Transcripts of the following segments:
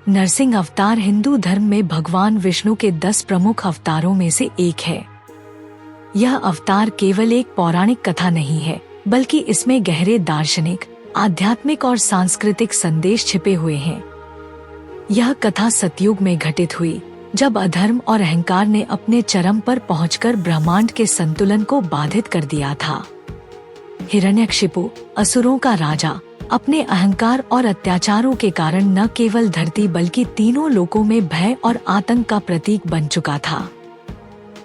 नरसिंह अवतार हिंदू धर्म में भगवान विष्णु के 10 प्रमुख अवतारों में से एक है। यह अवतार केवल एक पौराणिक कथा नहीं है, बल्कि इसमें गहरे दार्शनिक, आध्यात्मिक और सांस्कृतिक संदेश छिपे हुए हैं। यह कथा सतयुग में घटित हुई, जब अधर्म और अहंकार ने अपने चरम पर पहुंचकर ब्रह्मांड के संतुलन को बाधित कर दिया था। हिरण्यकशिपु, असुरों का राजा, अपने अहंकार और अत्याचारों के कारण न केवल धरती बल्कि तीनों लोकों में भय और आतंक का प्रतीक बन चुका था।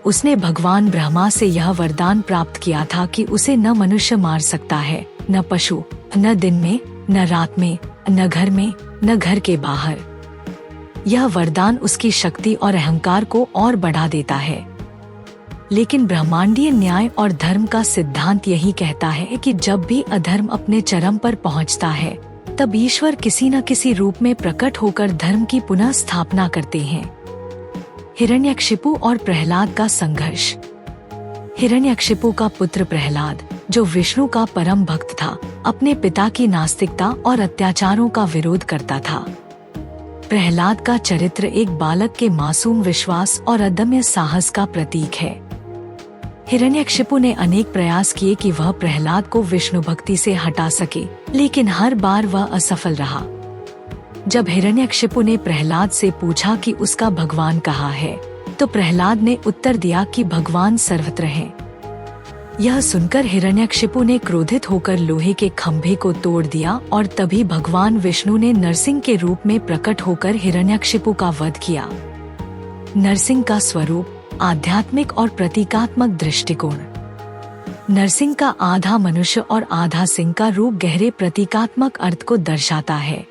उसने भगवान ब्रह्मा से यह वरदान प्राप्त किया था कि उसे न मनुष्य मार सकता है, न पशु, न दिन में, न रात में, न घर में, न घर के बाहर। यह वरदान उसकी शक्ति और अहंकार को और बढ़ा देता है। लेकिन ब्रह्मांडीय न्याय और धर्म का सिद्धांत यही कहता है कि जब भी अधर्म अपने चरम पर पहुंचता है, तब ईश्वर किसी न किसी रूप में प्रकट होकर धर्म की पुनः स्थापना करते हैं। हिरण्यकशिपु और प्रहलाद का संघर्ष। हिरण्यकशिपु का पुत्र प्रहलाद, जो विष्णु का परम भक्त था, अपने पिता की नास्तिकता और अत्याचारों का विरोध करता था। प्रहलाद का चरित्र एक बालक के मासूम विश्वास और अदम्य साहस का प्रतीक है। हिरण्यकशिपु ने अनेक प्रयास किए कि वह प्रहलाद को विष्णु भक्ति से हटा सके, लेकिन हर बार वह असफल रहा। जब हिरण्यकशिपु ने प्रहलाद से पूछा कि उसका भगवान कहाँ है, तो प्रहलाद ने उत्तर दिया कि भगवान सर्वत्र हैं। यह सुनकर हिरण्यकशिपु ने क्रोधित होकर लोहे के खंभे को तोड़ दिया और तभी भगवान विष्णु ने नरसिंह के रूप में प्रकट होकर हिरण्यकशिपु का वध किया। नरसिंह का स्वरूप, आध्यात्मिक और प्रतीकात्मक दृष्टिकोण। नरसिंह का आधा मनुष्य और आधा सिंह का रूप गहरे प्रतीकात्मक अर्थ को दर्शाता है।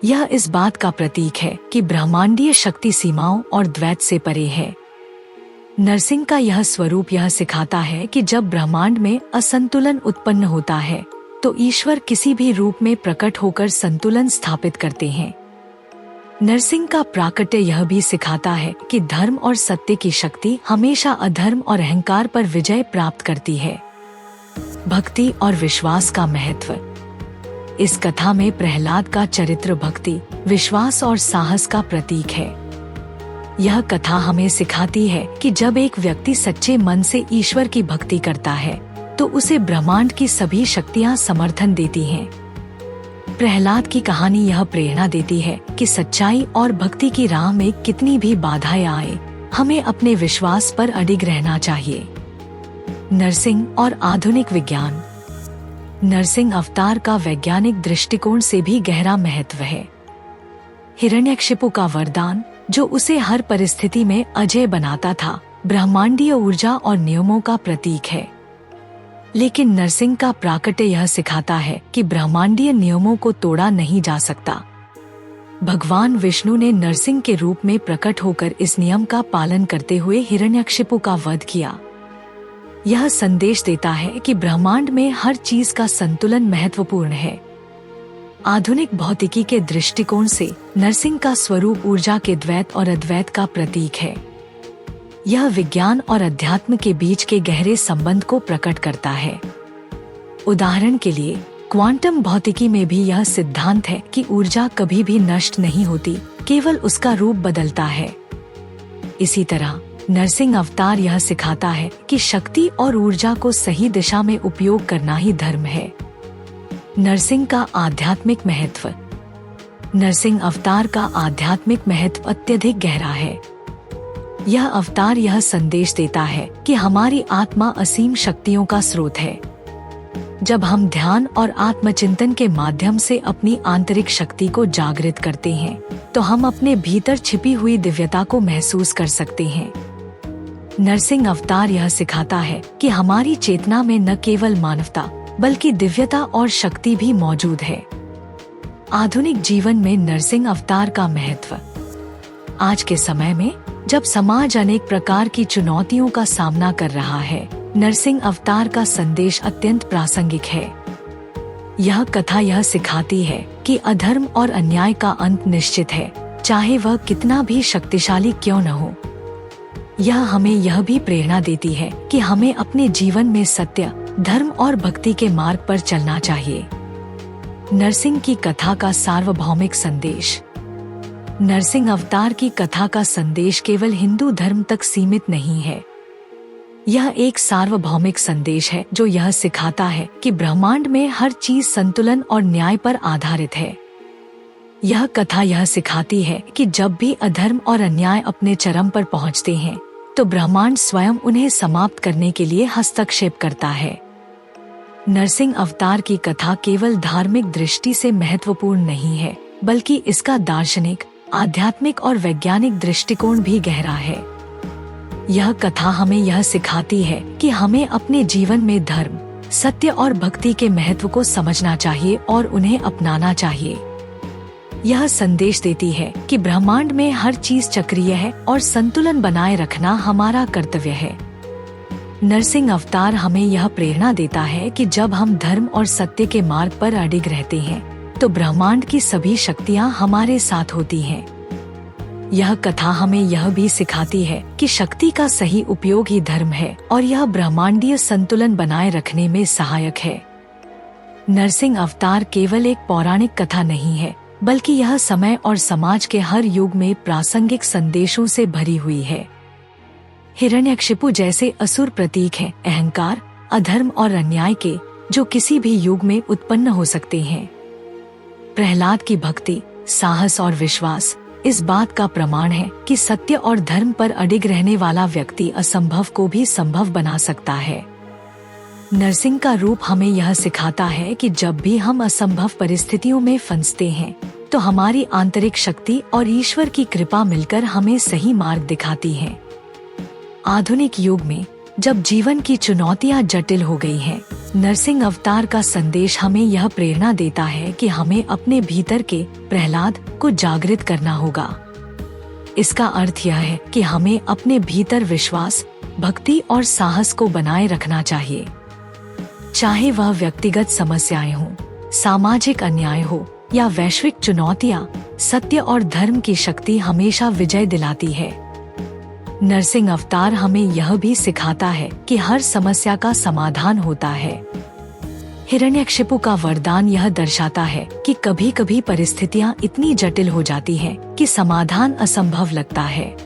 यह इस बात का प्रतीक है कि ब्रह्मांडीय शक्ति सीमाओं और द्वैत से परे है। नरसिंह का यह स्वरूप यह सिखाता है कि जब ब्रह्मांड में असंतुलन उत्पन्न होता है, तो ईश्वर किसी भी रूप में प्रकट होकर संतुलन स्थापित करते हैं। नरसिंह का प्राकट्य यह भी सिखाता है कि धर्म और सत्य की शक्ति हमेशा अधर्म और अहंकार पर विजय प्राप्त करती है। भक्ति और विश्वास का महत्व। इस कथा में प्रहलाद का चरित्र भक्ति, विश्वास और साहस का प्रतीक है। यह कथा हमें सिखाती है कि जब एक व्यक्ति सच्चे मन से ईश्वर की भक्ति करता है, तो उसे ब्रह्मांड की सभी शक्तियां समर्थन देती हैं। प्रहलाद की कहानी यह प्रेरणा देती है कि सच्चाई और भक्ति की राह में कितनी भी बाधाएं आए, हमें अपने विश्वास पर अडिग रहना चाहिए। नरसिंह और आधुनिक विज्ञान। नरसिंह अवतार का वैज्ञानिक दृष्टिकोण से भी गहरा महत्व है। हिरण्यकशिपु का वरदान, जो उसे हर परिस्थिति में अजय बनाता था, ब्रह्मांडीय ऊर्जा और नियमों का प्रतीक है। लेकिन नरसिंह का प्राकट्य यह सिखाता है कि ब्रह्मांडीय नियमों को तोड़ा नहीं जा सकता। भगवान विष्णु ने नरसिंह के रूप में प्रकट होकर इस नियम का पालन करते हुए हिरण्यकशिपु का वध किया। यह संदेश देता है कि ब्रह्मांड में हर चीज का संतुलन महत्वपूर्ण है। आधुनिक भौतिकी के दृष्टिकोण से नरसिंह का स्वरूप ऊर्जा के द्वैत और अद्वैत का प्रतीक है। यह विज्ञान और अध्यात्म के बीच के गहरे संबंध को प्रकट करता है। उदाहरण के लिए, क्वांटम भौतिकी में भी यह सिद्धांत है कि ऊर्जा कभी भी नष्ट नहीं होती, केवल उसका रूप बदलता है। इसी तरह नरसिंह अवतार यह सिखाता है कि शक्ति और ऊर्जा को सही दिशा में उपयोग करना ही धर्म है। नरसिंह का आध्यात्मिक महत्व। नरसिंह अवतार का आध्यात्मिक महत्व अत्यधिक गहरा है। यह अवतार यह संदेश देता है कि हमारी आत्मा असीम शक्तियों का स्रोत है। जब हम ध्यान और आत्मचिंतन के माध्यम से अपनी आंतरिक शक्ति को जागृत करते हैं, तो हम अपने भीतर छिपी हुई दिव्यता को महसूस कर सकते हैं। नरसिंह अवतार यह सिखाता है कि हमारी चेतना में न केवल मानवता, बल्कि दिव्यता और शक्ति भी मौजूद है। आधुनिक जीवन में नरसिंह अवतार का महत्व। आज के समय में जब समाज अनेक प्रकार की चुनौतियों का सामना कर रहा है, नरसिंह अवतार का संदेश अत्यंत प्रासंगिक है। यह कथा यह सिखाती है कि अधर्म और अन्याय का अंत निश्चित है, चाहे वह कितना भी शक्तिशाली क्यों न हो। यह हमें यह भी प्रेरणा देती है कि हमें अपने जीवन में सत्य, धर्म और भक्ति के मार्ग पर चलना चाहिए। नरसिंह की कथा का सार्वभौमिक संदेश। नरसिंह अवतार की कथा का संदेश केवल हिंदू धर्म तक सीमित नहीं है। यह एक सार्वभौमिक संदेश है जो यह सिखाता है कि ब्रह्मांड में हर चीज संतुलन और न्याय पर आधारित है। यह कथा यह सिखाती है कि जब भी अधर्म और अन्याय अपने चरम पर पहुंचते हैं, तो ब्रह्मांड स्वयं उन्हें समाप्त करने के लिए हस्तक्षेप करता है। नरसिंह अवतार की कथा केवल धार्मिक दृष्टि से महत्वपूर्ण नहीं है, बल्कि इसका दार्शनिक, आध्यात्मिक और वैज्ञानिक दृष्टिकोण भी गहरा है। यह कथा हमें यह सिखाती है कि हमें अपने जीवन में धर्म, सत्य और भक्ति के महत्व को समझना चाहिए और उन्हें अपनाना चाहिए। यह संदेश देती है कि ब्रह्मांड में हर चीज चक्रीय है और संतुलन बनाए रखना हमारा कर्तव्य है। नरसिंह अवतार हमें यह प्रेरणा देता है कि जब हम धर्म और सत्य के मार्ग पर अडिग रहते हैं, तो ब्रह्मांड की सभी शक्तियाँ हमारे साथ होती हैं। यह कथा हमें यह भी सिखाती है कि शक्ति का सही उपयोग ही धर्म है और यह ब्रह्मांडीय संतुलन बनाए रखने में सहायक है। नरसिंह अवतार केवल एक पौराणिक कथा नहीं है, बल्कि यह समय और समाज के हर युग में प्रासंगिक संदेशों से भरी हुई है। हिरण्यकशिपु जैसे असुर प्रतीक हैं अहंकार, अधर्म और अन्याय के, जो किसी भी युग में उत्पन्न हो सकते हैं। प्रहलाद की भक्ति, साहस और विश्वास इस बात का प्रमाण है कि सत्य और धर्म पर अडिग रहने वाला व्यक्ति असंभव को भी संभव बना सकता है। नरसिंह का रूप हमें यह सिखाता है कि जब भी हम असंभव परिस्थितियों में फंसते हैं, तो हमारी आंतरिक शक्ति और ईश्वर की कृपा मिलकर हमें सही मार्ग दिखाती है। आधुनिक युग में जब जीवन की चुनौतियां जटिल हो गई हैं, नरसिंह अवतार का संदेश हमें यह प्रेरणा देता है कि हमें अपने भीतर के प्रहलाद को जागृत करना होगा। इसका अर्थ यह है कि हमें अपने भीतर विश्वास, भक्ति और साहस को बनाए रखना चाहिए। चाहे वह व्यक्तिगत समस्याएं हों, सामाजिक अन्याय हो या वैश्विक चुनौतियां, सत्य और धर्म की शक्ति हमेशा विजय दिलाती है। नरसिंह अवतार हमें यह भी सिखाता है कि हर समस्या का समाधान होता है। हिरण्यकशिपु का वरदान यह दर्शाता है कि कभी कभी परिस्थितियां इतनी जटिल हो जाती हैं कि समाधान असंभव लगता है,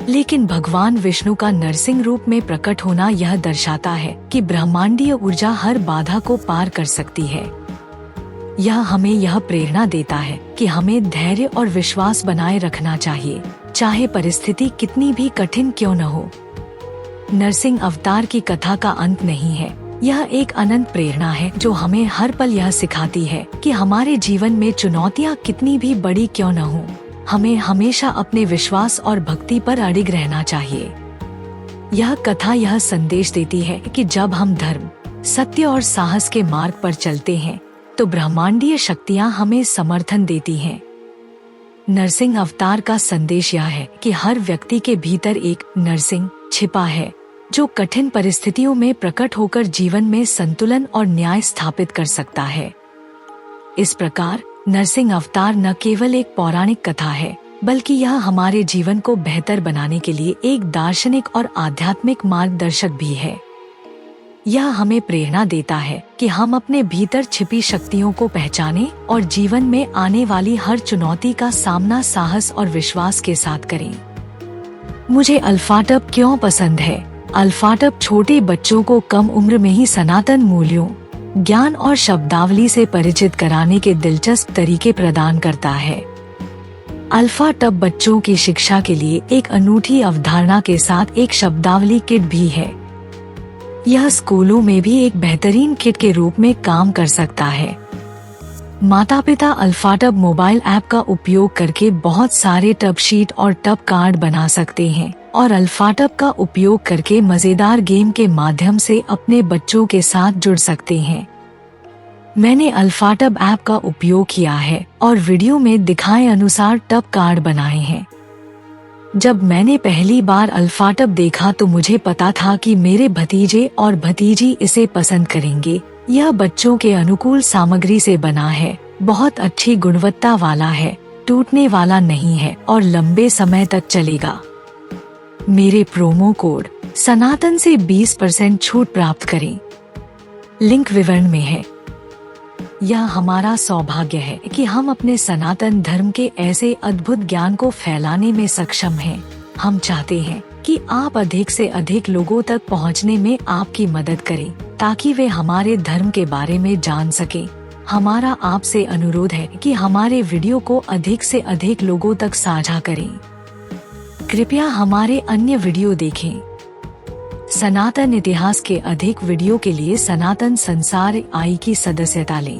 लेकिन भगवान विष्णु का नरसिंह रूप में प्रकट होना यह दर्शाता है कि ब्रह्मांडीय ऊर्जा हर बाधा को पार कर सकती है। यह हमें यह प्रेरणा देता है कि हमें धैर्य और विश्वास बनाए रखना चाहिए, चाहे परिस्थिति कितनी भी कठिन क्यों न हो। नरसिंह अवतार की कथा का अंत नहीं है, यह एक अनंत प्रेरणा है जो हमें हर पल यह सिखाती है कि हमारे जीवन में चुनौतियां कितनी भी बड़ी क्यों न हो, हमें हमेशा अपने विश्वास और भक्ति पर अडिग रहना चाहिए। यह कथा यह संदेश देती है कि जब हम धर्म, सत्य और साहस के मार्ग पर चलते हैं, तो ब्रह्मांडीय शक्तियां हमें समर्थन देती हैं। नरसिंह अवतार का संदेश यह है कि हर व्यक्ति के भीतर एक नरसिंह छिपा है, जो कठिन परिस्थितियों में प्रकट होकर जीवन में संतुलन और न्याय स्थापित कर सकता है। इस प्रकार नरसिंह अवतार न केवल एक पौराणिक कथा है, बल्कि यह हमारे जीवन को बेहतर बनाने के लिए एक दार्शनिक और आध्यात्मिक मार्गदर्शक भी है। यह हमें प्रेरणा देता है कि हम अपने भीतर छिपी शक्तियों को पहचानें और जीवन में आने वाली हर चुनौती का सामना साहस और विश्वास के साथ करें। मुझे अल्फाटब क्यों पसंद है? अल्फाटब छोटे बच्चों को कम उम्र में ही सनातन मूल्यों, ज्ञान और शब्दावली से परिचित कराने के दिलचस्प तरीके प्रदान करता है। अल्फाटब बच्चों की शिक्षा के लिए एक अनूठी अवधारणा के साथ एक शब्दावली किट भी है। यह स्कूलों में भी एक बेहतरीन किट के रूप में काम कर सकता है। माता-पिता अल्फाटब मोबाइल ऐप का उपयोग करके बहुत सारे टब शीट और टब कार्ड बना सकते हैं और अल्फाटब का उपयोग करके मजेदार गेम के माध्यम से अपने बच्चों के साथ जुड़ सकते हैं। मैंने अल्फाटब ऐप का उपयोग किया है और वीडियो में दिखाए अनुसार टब कार्ड बनाए हैं। जब मैंने पहली बार अल्फाटब देखा तो मुझे पता था कि मेरे भतीजे और भतीजी इसे पसंद करेंगे। यह बच्चों के अनुकूल सामग्री से बना है, बहुत अच्छी गुणवत्ता वाला है, टूटने वाला नहीं है और लंबे समय तक चलेगा। मेरे प्रोमो कोड सनातन से 20% छूट प्राप्त करें। लिंक विवरण में है। यह हमारा सौभाग्य है कि हम अपने सनातन धर्म के ऐसे अद्भुत ज्ञान को फैलाने में सक्षम हैं। हम चाहते हैं कि आप अधिक से अधिक लोगों तक पहुंचने में आपकी मदद करें, ताकि वे हमारे धर्म के बारे में जान सकें। हमारा आपसे अनुरोध है कि हमारे वीडियो को अधिक से अधिक लोगों तक साझा करें। कृपया हमारे अन्य वीडियो देखें। सनातन इतिहास के अधिक वीडियो के लिए सनातन संसार आई की सदस्यता लें।